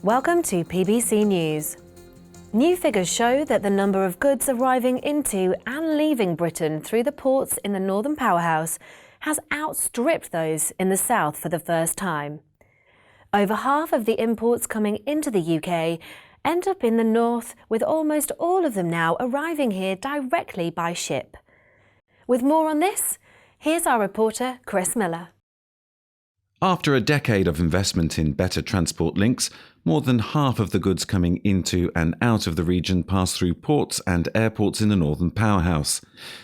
Welcome to PBC News. New figures show that the number of goods arriving into and leaving Britain through the ports in the Northern Powerhouse has outstripped those in the south for the first time. Over half of the imports coming into the UK end up in the north, with almost all of them now arriving here directly by ship. With more on this, here's our reporter Chris Miller. After a decade of investment in better transport links, more than half of the goods coming into and out of the region pass through ports and airports in the Northern Powerhouse.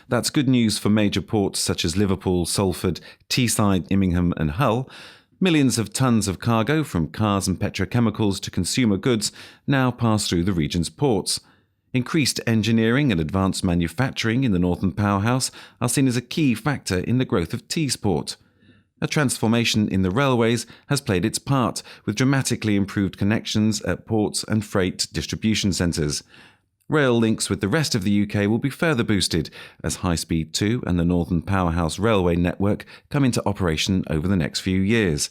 That's good news for major ports such as Liverpool, Salford, Teesside, Immingham and Hull. Millions of tons of cargo, from cars and petrochemicals to consumer goods, now pass through the region's ports. Increased engineering and advanced manufacturing in the Northern Powerhouse are seen as a key factor in the growth of T-Sport. A transformation in the railways has played its part, with dramatically improved connections at ports and freight distribution centres. Rail links with the rest of the UK will be further boosted as High Speed 2 and the Northern Powerhouse railway network come into operation over the next few years.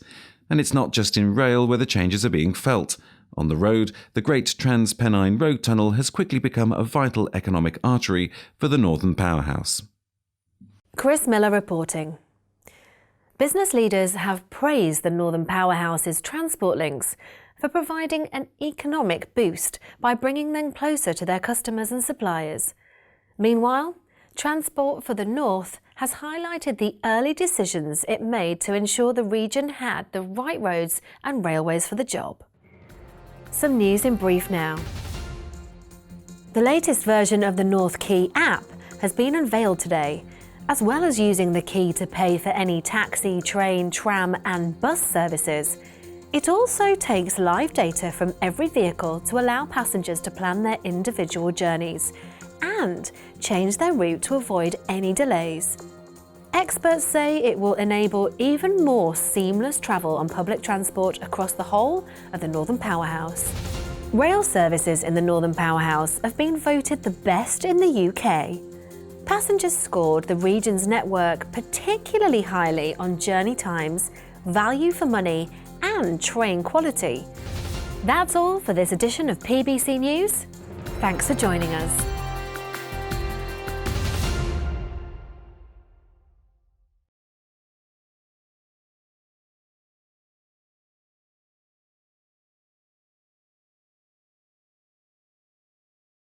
And it's not just in rail where the changes are being felt. On the road, the Great Trans-Pennine Road Tunnel has quickly become a vital economic artery for the Northern Powerhouse. Chris Miller reporting. Business leaders have praised the Northern Powerhouse's transport links for providing an economic boost by bringing them closer to their customers and suppliers. Meanwhile, Transport for the North has highlighted the early decisions it made to ensure the region had the right roads and railways for the job. Some news in brief now. The latest version of the North Key app has been unveiled today. As well as using the key to pay for any taxi, train, tram and bus services, it also takes live data from every vehicle to allow passengers to plan their individual journeys and change their route to avoid any delays. Experts say it will enable even more seamless travel on public transport across the whole of the Northern Powerhouse. Rail services in the Northern Powerhouse have been voted the best in the UK. Passengers scored the region's network particularly highly on journey times, value for money and train quality. That's all for this edition of PBC News. Thanks for joining us.